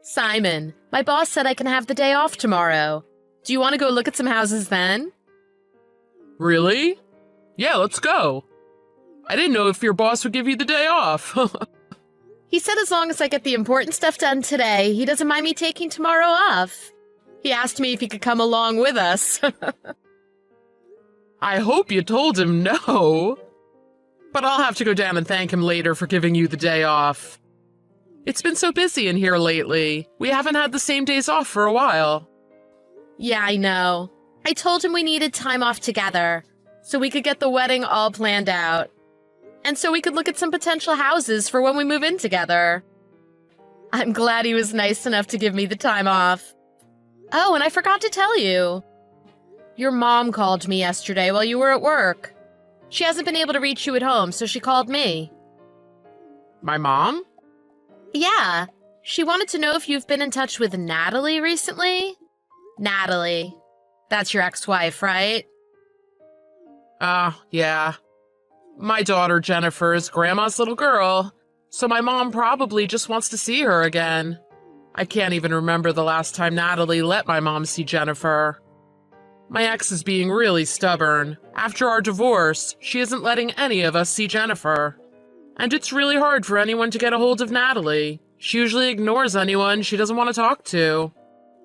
Simon, my boss said I can have the day off tomorrow. Do you want to go look at some houses then? Really? Yeah, let's go. I didn't know if your boss would give you the day off. He said as long as I get the important stuff done today, he doesn't mind me taking tomorrow off. He asked me if he could come along with us. I hope you told him no. But I'll have to go down and thank him later for giving you the day off. It's been so busy in here lately. We haven't had the same days off for a while. Yeah, I know. I told him we needed time off together, so we could get the wedding all planned out. And so we could look at some potential houses for when we move in together. I'm glad he was nice enough to give me the time off. Oh, and I forgot to tell you. Your mom called me yesterday while you were at work. She hasn't been able to reach you at home, so she called me. My mom? Yeah. She wanted to know if you've been in touch with Natalie recently. Natalie. That's your ex-wife, right? Yeah. My daughter, Jennifer, is Grandma's little girl, so my mom probably just wants to see her again. I can't even remember the last time Natalie let my mom see Jennifer. My ex is being really stubborn. After our divorce, she isn't letting any of us see Jennifer. And it's really hard for anyone to get a hold of Natalie. She usually ignores anyone she doesn't want to talk to.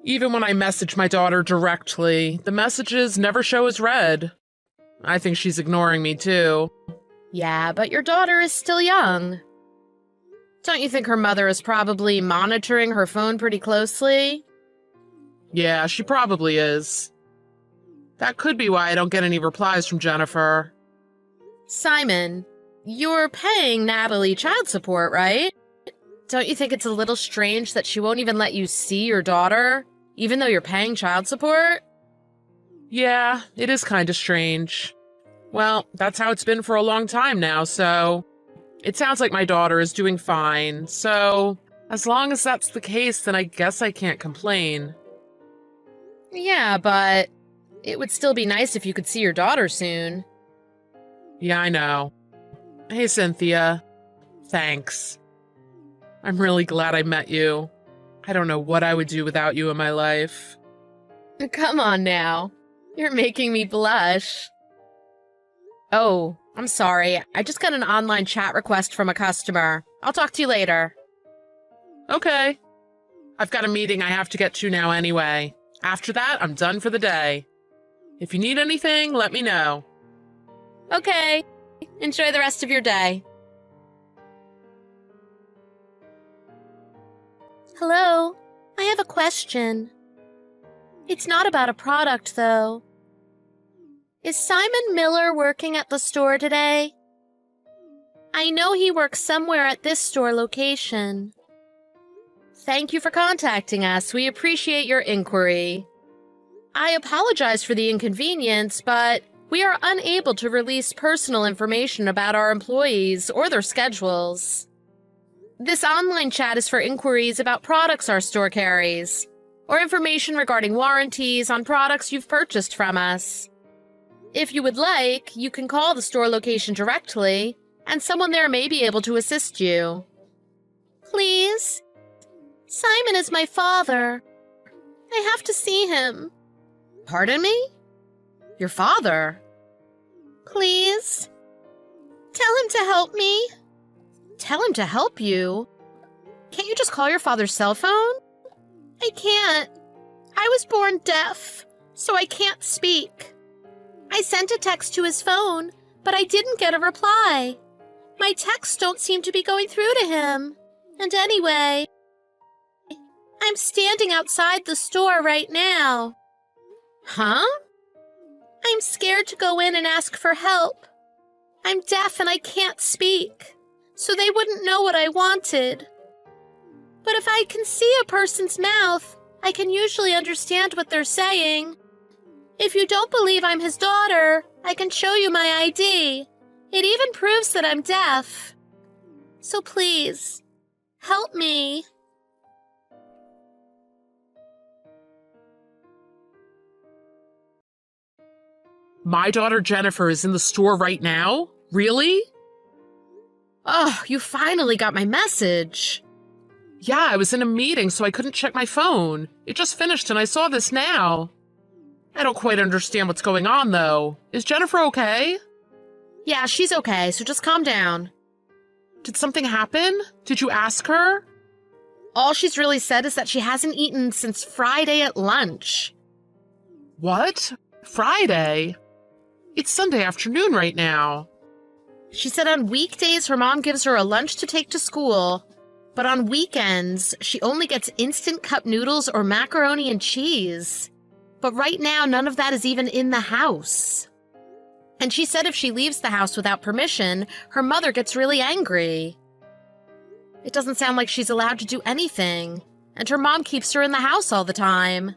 Even when I message my daughter directly, the messages never show as read. I think she's ignoring me too. Yeah, but your daughter is still young. Don't you think her mother is probably monitoring her phone pretty closely? Yeah, she probably is. That could be why I don't get any replies from Jennifer. Simon, you're paying Natalie child support, right? Don't you think it's a little strange that she won't even let you see your daughter, even though you're paying child support? Yeah, it is kind of strange. Well, that's how it's been for a long time now, so it sounds like my daughter is doing fine, so as long as that's the case, then I guess I can't complain. Yeah, but it would still be nice if you could see your daughter soon. Yeah, I know. Hey, Cynthia. Thanks. I'm really glad I met you. I don't know what I would do without you in my life. Come on now. You're making me blush. Oh, I'm sorry. I just got an online chat request from a customer. I'll talk to you later. Okay. I've got a meeting I have to get to now anyway. After that, I'm done for the day. If you need anything, let me know. Okay. Enjoy the rest of your day. Hello. I have a question. It's not about a product, though. Is Simon Miller working at the store today? I know he works somewhere at this store location. Thank you for contacting us. We appreciate your inquiry. I apologize for the inconvenience, but we are unable to release personal information about our employees or their schedules. This online chat is for inquiries about products our store carries, or information regarding warranties on products you've purchased from us. If you would like, you can call the store location directly, and someone there may be able to assist you. Please? Simon is my father. I have to see him. Pardon me? Your father? Please? Tell him to help me. Tell him to help you? Can't you just call your father's cell phone? I can't. I was born deaf, so I can't speak. I sent a text to his phone, but I didn't get a reply. My texts don't seem to be going through to him. And anyway, I'm standing outside the store right now. Huh? I'm scared to go in and ask for help. I'm deaf and I can't speak, so they wouldn't know what I wanted. But if I can see a person's mouth, I can usually understand what they're saying. If you don't believe I'm his daughter, I can show you my ID. It even proves that I'm deaf. So please, help me. My daughter Jennifer is in the store right now? Really? Oh, you finally got my message. Yeah, I was in a meeting, so I couldn't check my phone. It just finished and I saw this now. I don't quite understand what's going on, though. Is Jennifer okay? Yeah, she's okay, so just calm down. Did something happen? Did you ask her? All she's really said is that she hasn't eaten since Friday at lunch. What? Friday? It's Sunday afternoon right now. She said on weekdays her mom gives her a lunch to take to school, but on weekends she only gets instant cup noodles or macaroni and cheese. But right now none of that is even in the house. And she said if she leaves the house without permission, her mother gets really angry. It doesn't sound like she's allowed to do anything, and her mom keeps her in the house all the time.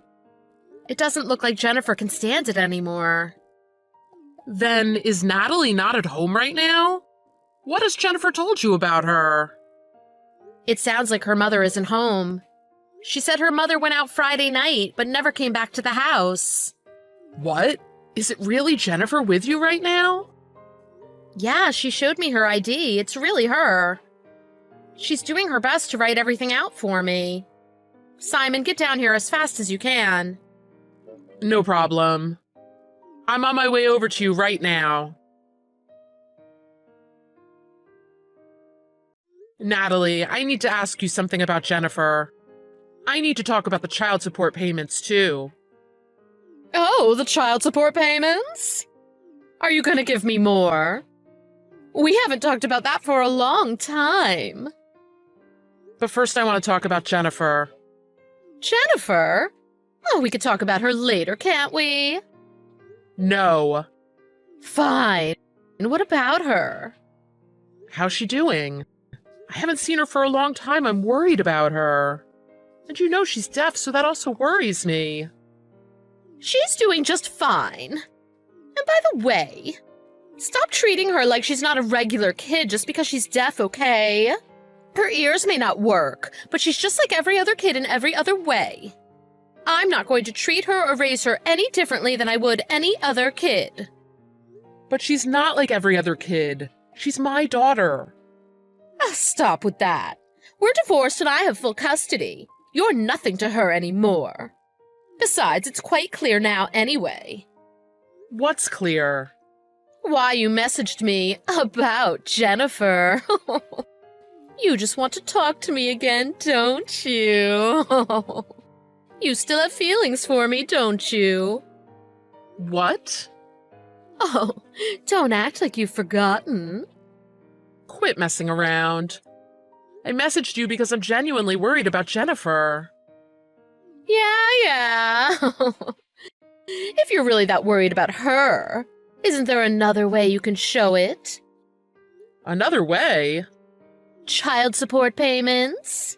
It doesn't look like Jennifer can stand it anymore. Then is Natalie not at home right now? What has Jennifer told you about her? It sounds like her mother isn't home. She said her mother went out Friday night, but never came back to the house. What? Is it really Jennifer with you right now? Yeah, she showed me her ID. It's really her. She's doing her best to write everything out for me. Simon, get down here as fast as you can. No problem. I'm on my way over to you right now. Natalie, I need to ask you something about Jennifer. I need to talk about the child support payments, too. Oh, the child support payments? Are you going to give me more? We haven't talked about that for a long time. But first I want to talk about Jennifer. Jennifer? Oh, we could talk about her later, can't we? No. Fine. And what about her? How's she doing? I haven't seen her for a long time. I'm worried about her. And you know she's deaf, so that also worries me. She's doing just fine. And by the way, stop treating her like she's not a regular kid just because she's deaf, okay? Her ears may not work, but she's just like every other kid in every other way. I'm not going to treat her or raise her any differently than I would any other kid. But she's not like every other kid. She's my daughter. Stop with that. We're divorced and I have full custody. You're nothing to her anymore. Besides, it's quite clear now anyway. What's clear? Why you messaged me about Jennifer. You just want to talk to me again, don't you? You still have feelings for me, don't you? What? Oh, don't act like you've forgotten. Quit messing around. I messaged you because I'm genuinely worried about Jennifer. Yeah. If you're really that worried about her, isn't there another way you can show it? Another way? Child support payments?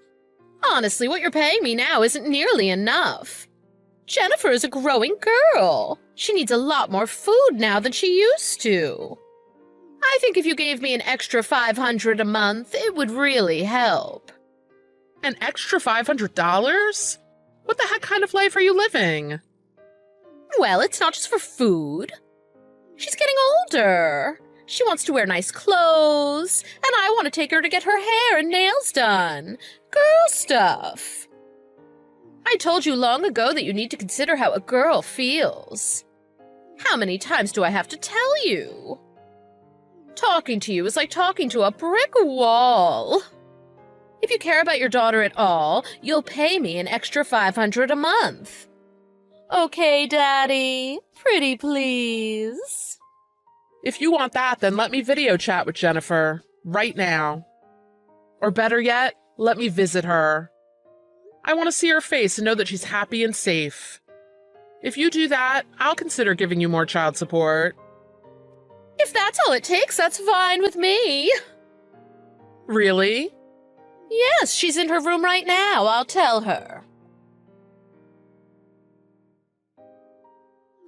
Honestly, what you're paying me now isn't nearly enough. Jennifer is a growing girl. She needs a lot more food now than she used to. I think if you gave me an extra $500 a month, it would really help. An extra $500? What the heck kind of life are you living? Well, it's not just for food. She's getting older. She wants to wear nice clothes, and I want to take her to get her hair and nails done. Girl stuff. I told you long ago that you need to consider how a girl feels. How many times do I have to tell you? Talking to you is like talking to a brick wall. If you care about your daughter at all, you'll pay me an extra $500 a month. Okay, Daddy. Pretty please. If you want that, then let me video chat with Jennifer. Right now. Or better yet, let me visit her. I want to see her face and know that she's happy and safe. If you do that, I'll consider giving you more child support. If that's all it takes, that's fine with me. Really? Yes, she's in her room right now. I'll tell her.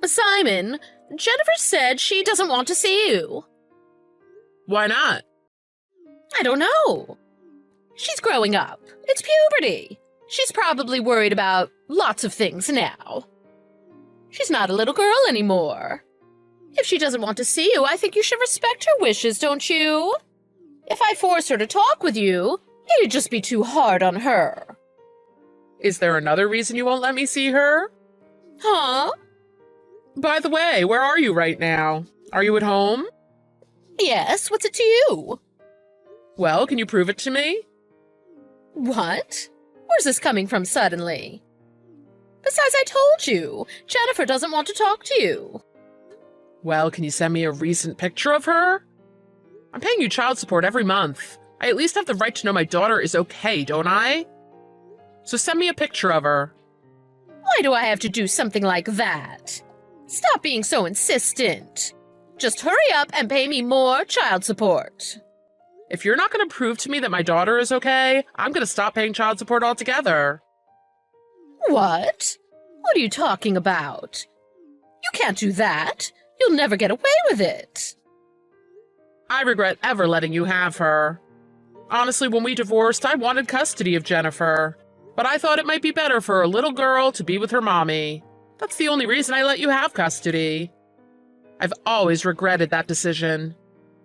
Simon, Jennifer said she doesn't want to see you. Why not? I don't know. She's growing up. It's puberty. She's probably worried about lots of things now. She's not a little girl anymore. If she doesn't want to see you, I think you should respect her wishes, don't you? If I force her to talk with you, It'd just be too hard on her. Is there another reason you won't let me see her? Huh? By the way, where are you right now? Are you at home? Yes, what's it to you? Well, can you prove it to me? What? Where's this coming from suddenly? Besides, I told you, Jennifer doesn't want to talk to you. Well, can you send me a recent picture of her? I'm paying you child support every month. I at least have the right to know my daughter is okay, don't I? So send me a picture of her. Why do I have to do something like that? Stop being so insistent. Just hurry up and pay me more child support. If you're not going to prove to me that my daughter is okay, I'm going to stop paying child support altogether. What? What are you talking about? You can't do that. You'll never get away with it. I regret ever letting you have her. Honestly, when we divorced, I wanted custody of Jennifer, but I thought it might be better for a little girl to be with her mommy. That's the only reason I let you have custody. I've always regretted that decision,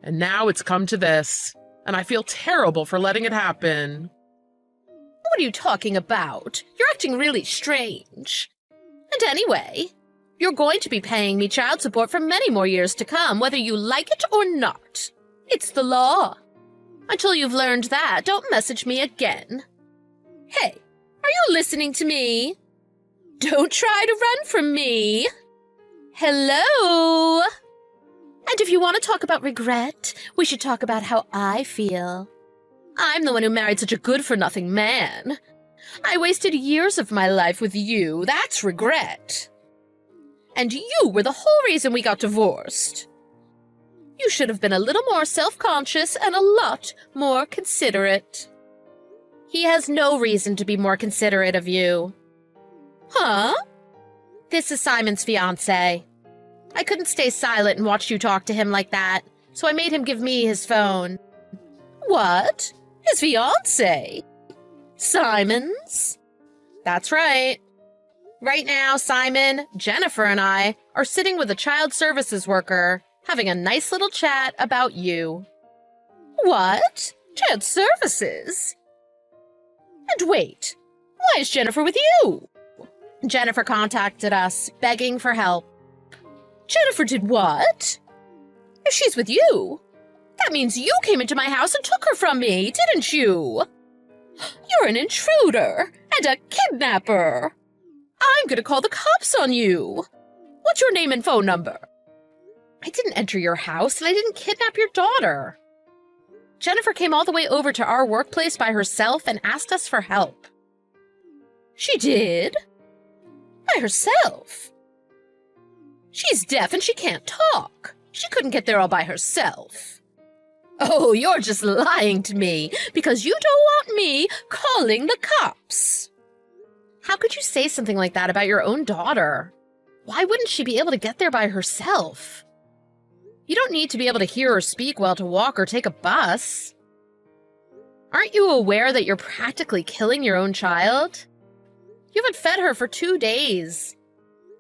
and now it's come to this, and I feel terrible for letting it happen. What are you talking about? You're acting really strange. And anyway, you're going to be paying me child support for many more years to come, whether you like it or not. It's the law. Until you've learned that, don't message me again. Hey, are you listening to me? Don't try to run from me. Hello? And if you want to talk about regret, we should talk about how I feel. I'm the one who married such a good-for-nothing man. I wasted years of my life with you. That's regret. And you were the whole reason we got divorced. You should have been a little more self-conscious and a lot more considerate. He has no reason to be more considerate of you. Huh? This is Simon's fiancé. I couldn't stay silent and watch you talk to him like that, so I made him give me his phone. What? His fiancé? Simon's? That's right. Right now, Simon, Jennifer, and I are sitting with a child services worker, having a nice little chat about you. What? Child services? And wait, why is Jennifer with you? Jennifer contacted us, begging for help. Jennifer did what? If she's with you, that means you came into my house and took her from me, didn't you? You're an intruder and a kidnapper. I'm gonna call the cops on you. What's your name and phone number? I didn't enter your house and I didn't kidnap your daughter. Jennifer came all the way over to our workplace by herself and asked us for help. She did? By herself? She's deaf and she can't talk. She couldn't get there all by herself. Oh, you're just lying to me because you don't want me calling the cops. How could you say something like that about your own daughter? Why wouldn't she be able to get there by herself? You don't need to be able to hear or speak well to walk or take a bus. Aren't you aware that you're practically killing your own child? You haven't fed her for 2 days.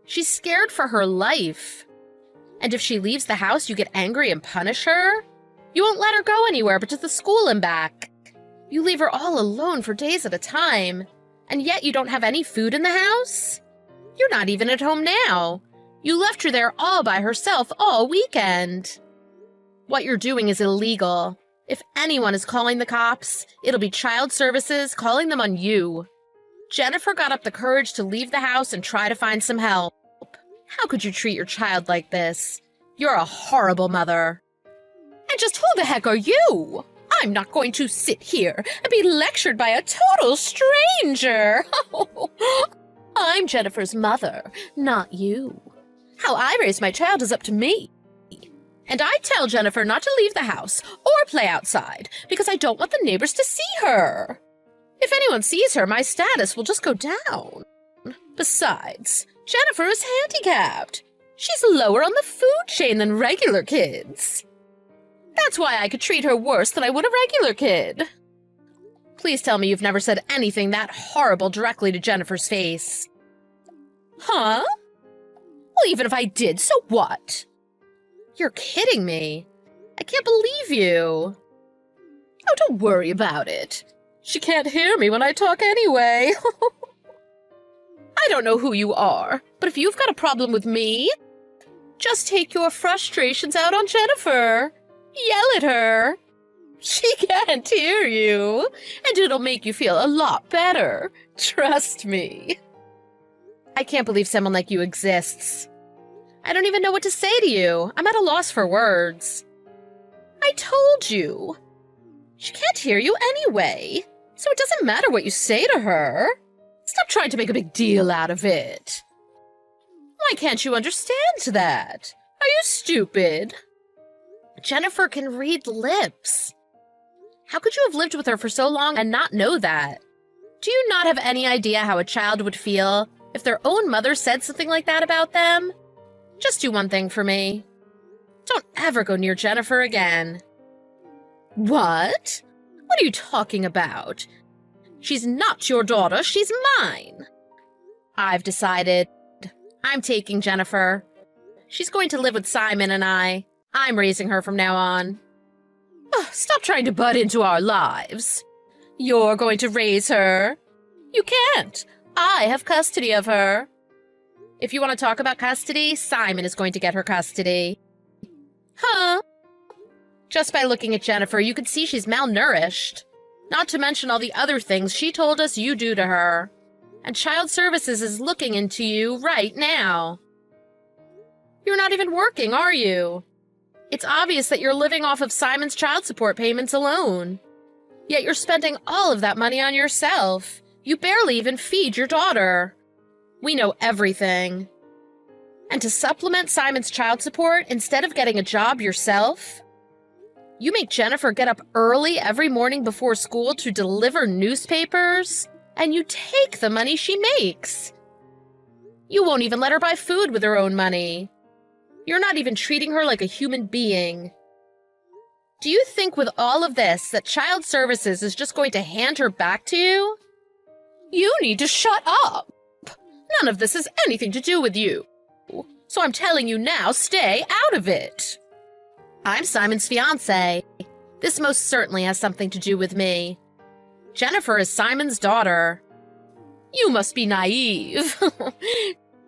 She's scared for her life. And if she leaves the house, you get angry and punish her? You won't let her go anywhere but to the school and back. You leave her all alone for days at a time. And yet you don't have any food in the house? You're not even at home now. You left her there all by herself all weekend. What you're doing is illegal. If anyone is calling the cops, it'll be child services calling them on you. Jennifer got up the courage to leave the house and try to find some help. How could you treat your child like this? You're a horrible mother. And just who the heck are you? I'm not going to sit here and be lectured by a total stranger. I'm Jennifer's mother, not you. How I raise my child is up to me. And I tell Jennifer not to leave the house or play outside because I don't want the neighbors to see her. If anyone sees her, my status will just go down. Besides, Jennifer is handicapped. She's lower on the food chain than regular kids. That's why I could treat her worse than I would a regular kid. Please tell me you've never said anything that horrible directly to Jennifer's face. Huh? Well, even if I did, so what? You're kidding me. I can't believe you. Oh, don't worry about it. She can't hear me when I talk anyway. I don't know who you are, but if you've got a problem with me, just take your frustrations out on Jennifer. Yell at her. She can't hear you, and it'll make you feel a lot better. Trust me. I can't believe someone like you exists. I don't even know what to say to you. I'm at a loss for words. I told you. She can't hear you anyway, so it doesn't matter what you say to her. Stop trying to make a big deal out of it. Why can't you understand that? Are you stupid? Jennifer can read lips. How could you have lived with her for so long and not know that? Do you not have any idea how a child would feel if their own mother said something like that about them? Just do one thing for me. Don't ever go near Jennifer again. What? What are you talking about? She's not your daughter, she's mine. I've decided. I'm taking Jennifer. She's going to live with Simon and I. I'm raising her from now on. Oh, stop trying to butt into our lives. You're going to raise her. You can't. I have custody of her. If you want to talk about custody, Simon is going to get her custody. Huh? Just by looking at Jennifer, you could see she's malnourished. Not to mention all the other things she told us you do to her. And Child Services is looking into you right now. You're not even working, are you? It's obvious that you're living off of Simon's child support payments alone. Yet you're spending all of that money on yourself. You barely even feed your daughter. We know everything. And to supplement Simon's child support, instead of getting a job yourself, you make Jennifer get up early every morning before school to deliver newspapers, and you take the money she makes. You won't even let her buy food with her own money. You're not even treating her like a human being. Do you think with all of this that Child Services is just going to hand her back to you? You need to shut up. None of this has anything to do with you. So I'm telling you now, stay out of it. I'm Simon's fiancé. This most certainly has something to do with me. Jennifer is Simon's daughter. You must be naive.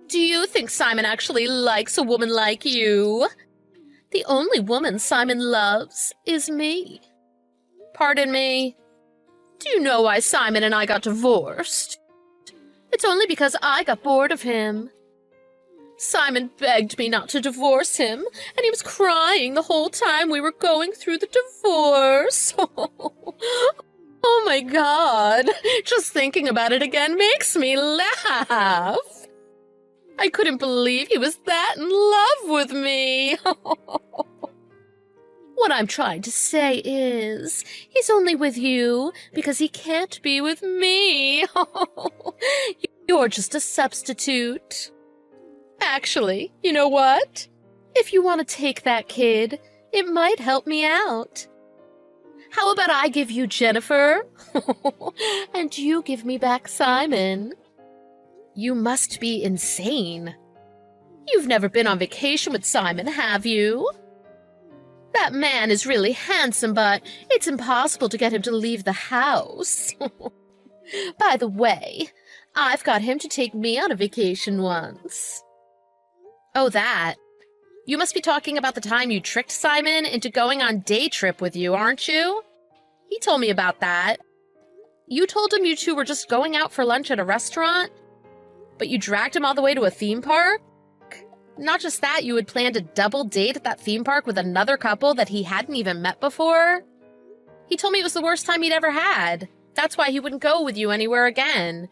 Do you think Simon actually likes a woman like you? The only woman Simon loves is me. Pardon me? Do you know why Simon and I got divorced? It's only because I got bored of him. Simon begged me not to divorce him, and he was crying the whole time we were going through the divorce. Oh my God, just thinking about it again makes me laugh. I couldn't believe he was that in love with me. What I'm trying to say is, he's only with you because he can't be with me. You're just a substitute. Actually, you know what? If you want to take that kid, it might help me out. How about I give you Jennifer, and you give me back Simon? You must be insane. You've never been on vacation with Simon, have you? That man is really handsome, but it's impossible to get him to leave the house. By the way, I've got him to take me on a vacation once. Oh, that. You must be talking about the time you tricked Simon into going on day trip with you, aren't you? He told me about that. You told him you two were just going out for lunch at a restaurant, but you dragged him all the way to a theme park? Not just that, you had planned a double date at that theme park with another couple that he hadn't even met before. He told me it was the worst time he'd ever had. That's why he wouldn't go with you anywhere again.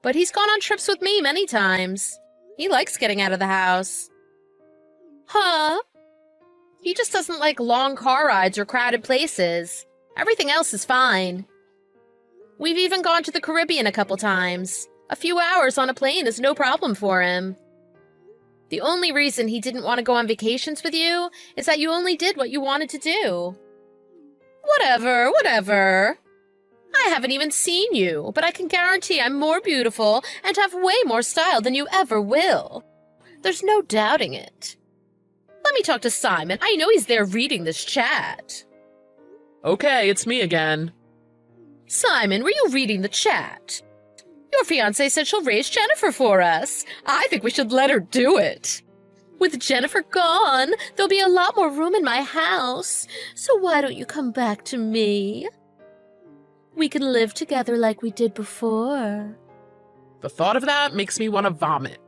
But he's gone on trips with me many times. He likes getting out of the house. Huh? He just doesn't like long car rides or crowded places. Everything else is fine. We've even gone to the Caribbean a couple times. A few hours on a plane is no problem for him. The only reason he didn't want to go on vacations with you is that you only did what you wanted to do. Whatever. I haven't even seen you, but I can guarantee I'm more beautiful and have way more style than you ever will. There's no doubting it. Let me talk to Simon. I know he's there reading this chat. Okay, it's me again. Simon, were you reading the chat? Your fiancée said she'll raise Jennifer for us. I think we should let her do it. With Jennifer gone, there'll be a lot more room in my house. So why don't you come back to me? We can live together like we did before. The thought of that makes me want to vomit.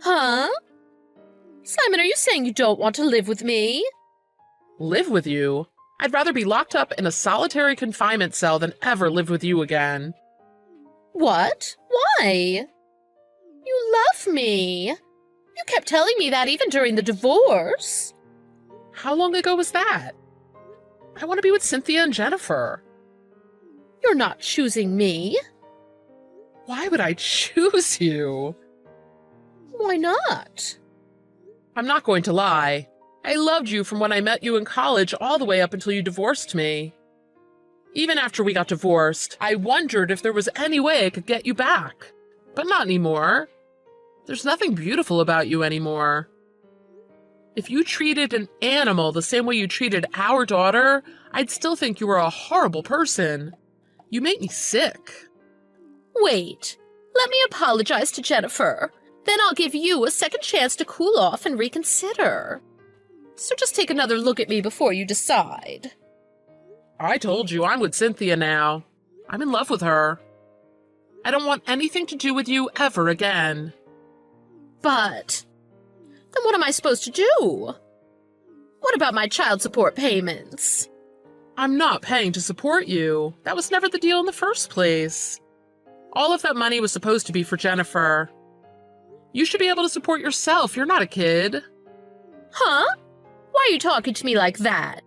Huh? Simon, are you saying you don't want to live with me? Live with you? I'd rather be locked up in a solitary confinement cell than ever live with you again. What? Why? You love me. You kept telling me that even during the divorce. How long ago was that? I want to be with Cynthia and Jennifer. You're not choosing me. Why would I choose you? Why not? I'm not going to lie. I loved you from when I met you in college all the way up until you divorced me. Even after we got divorced, I wondered if there was any way I could get you back. But not anymore. There's nothing beautiful about you anymore. If you treated an animal the same way you treated our daughter, I'd still think you were a horrible person. You make me sick. Wait, let me apologize to Jennifer. Then I'll give you a second chance to cool off and reconsider. So just take another look at me before you decide. I told you I'm with Cynthia now. I'm in love with her. I don't want anything to do with you ever again. But then what am I supposed to do? What about my child support payments? I'm not paying to support you. That was never the deal in the first place. All of that money was supposed to be for Jennifer. You should be able to support yourself. You're not a kid. Huh? Why are you talking to me like that?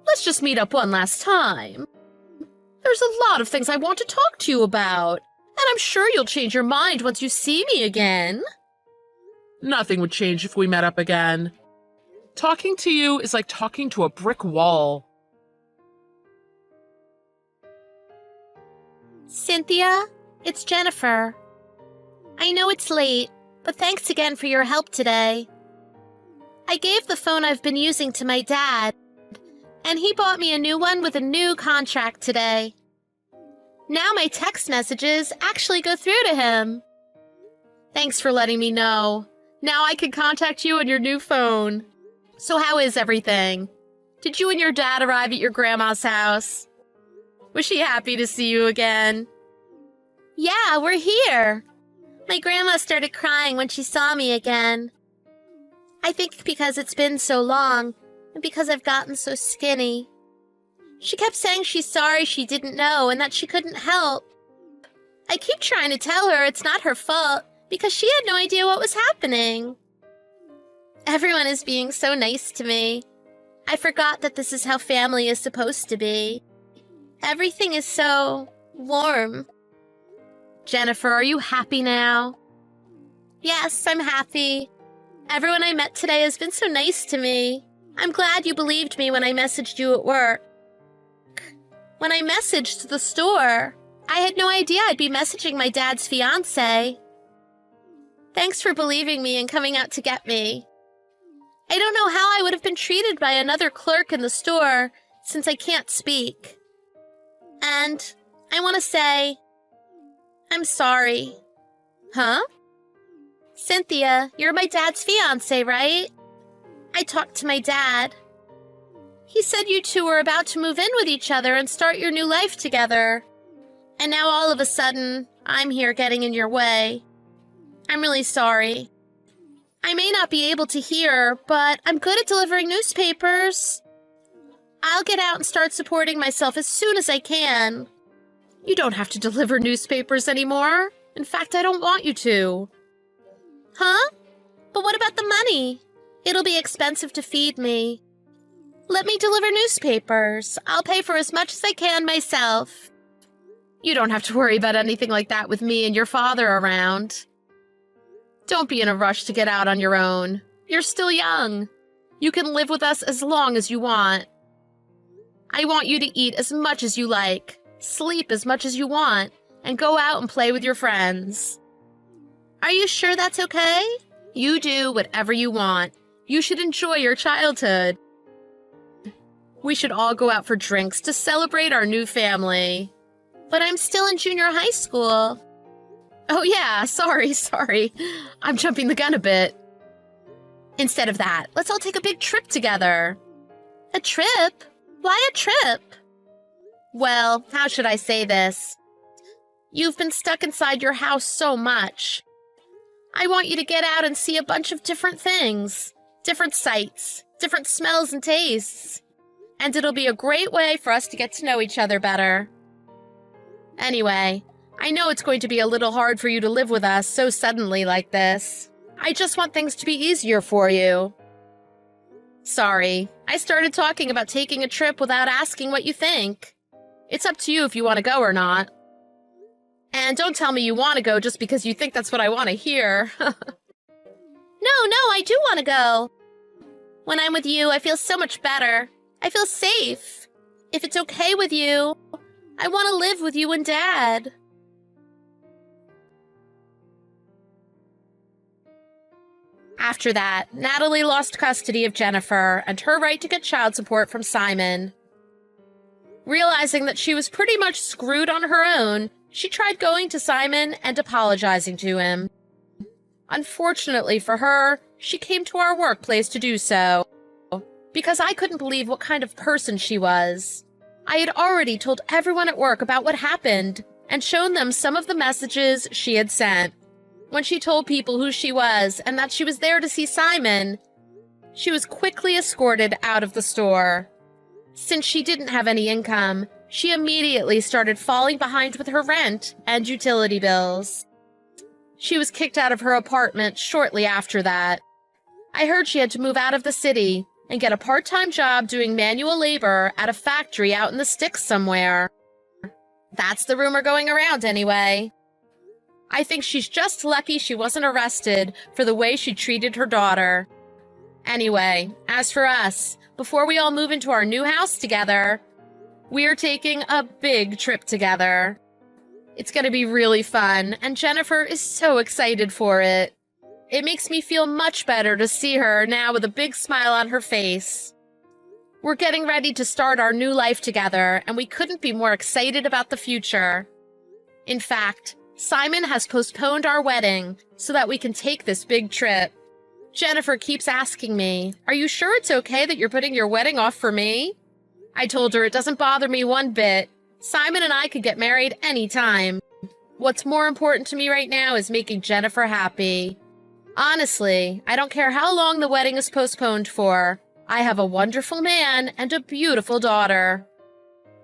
Let's just meet up one last time. There's a lot of things I want to talk to you about, and I'm sure you'll change your mind once you see me again. Nothing would change if we met up again. Talking to you is like talking to a brick wall. Cynthia, it's Jennifer. I know it's late, but thanks again for your help today. I gave the phone I've been using to my dad, and he bought me a new one with a new contract today. Now my text messages actually go through to him. Thanks for letting me know. Now I can contact you on your new phone. So how is everything? Did you and your dad arrive at your grandma's house? Was she happy to see you again? Yeah, we're here. My grandma started crying when she saw me again. I think because it's been so long, and because I've gotten so skinny. She kept saying she's sorry she didn't know and that she couldn't help. I keep trying to tell her it's not her fault, because she had no idea what was happening. Everyone is being so nice to me. I forgot that this is how family is supposed to be. Everything is so warm. Jennifer, are you happy now? Yes, I'm happy. Everyone I met today has been so nice to me. I'm glad you believed me when I messaged you at work. When I messaged the store, I had no idea I'd be messaging my dad's fiancé. Thanks for believing me and coming out to get me. I don't know how I would have been treated by another clerk in the store since I can't speak. And I want to say, I'm sorry. Huh? Cynthia, you're my dad's fiancé, right? I talked to my dad. He said you two were about to move in with each other and start your new life together. And now all of a sudden, I'm here getting in your way. I'm really sorry. I may not be able to hear, but I'm good at delivering newspapers. I'll get out and start supporting myself as soon as I can. You don't have to deliver newspapers anymore. In fact, I don't want you to. Huh? But what about the money? It'll be expensive to feed me. Let me deliver newspapers. I'll pay for as much as I can myself. You don't have to worry about anything like that with me and your father around. Don't be in a rush to get out on your own. You're still young. You can live with us as long as you want. I want you to eat as much as you like, sleep as much as you want, and go out and play with your friends. Are you sure that's okay? You do whatever you want. You should enjoy your childhood. We should all go out for drinks to celebrate our new family. But I'm still in junior high school. Oh yeah, sorry. I'm jumping the gun a bit. Instead of that, let's all take a big trip together. A trip? Why a trip? Well, how should I say this? You've been stuck inside your house so much. I want you to get out and see a bunch of different things, different sights, different smells and tastes. And it'll be a great way for us to get to know each other better. Anyway, I know it's going to be a little hard for you to live with us so suddenly like this. I just want things to be easier for you. Sorry, I started talking about taking a trip without asking what you think. It's up to you if you want to go or not. And don't tell me you want to go just because you think that's what I want to hear. No, I do want to go. When I'm with you, I feel so much better. I feel safe. If it's okay with you, I want to live with you and Dad. After that, Natalie lost custody of Jennifer and her right to get child support from Simon. Realizing that she was pretty much screwed on her own, she tried going to Simon and apologizing to him. Unfortunately for her, she came to our workplace to do so, because I couldn't believe what kind of person she was. I had already told everyone at work about what happened and shown them some of the messages she had sent. When she told people who she was and that she was there to see Simon, she was quickly escorted out of the store. Since she didn't have any income, she immediately started falling behind with her rent and utility bills. She was kicked out of her apartment shortly after that. I heard she had to move out of the city and get a part-time job doing manual labor at a factory out in the sticks somewhere. That's the rumor going around anyway. I think she's just lucky she wasn't arrested for the way she treated her daughter. Anyway, as for us, before we all move into our new house together, we're taking a big trip together. It's going to be really fun, and Jennifer is so excited for it. It makes me feel much better to see her now with a big smile on her face. We're getting ready to start our new life together, and we couldn't be more excited about the future. In fact, Simon has postponed our wedding so that we can take this big trip. Jennifer keeps asking me, "Are you sure it's okay that you're putting your wedding off for me?" I told her it doesn't bother me one bit. Simon and I could get married anytime. What's more important to me right now is making Jennifer happy. Honestly, I don't care how long the wedding is postponed for. I have a wonderful man and a beautiful daughter.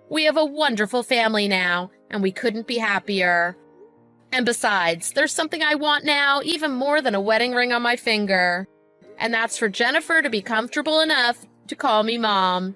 We have a wonderful family now, and we couldn't be happier. And besides, there's something I want now even more than a wedding ring on my finger. And that's for Jennifer to be comfortable enough to call me Mom.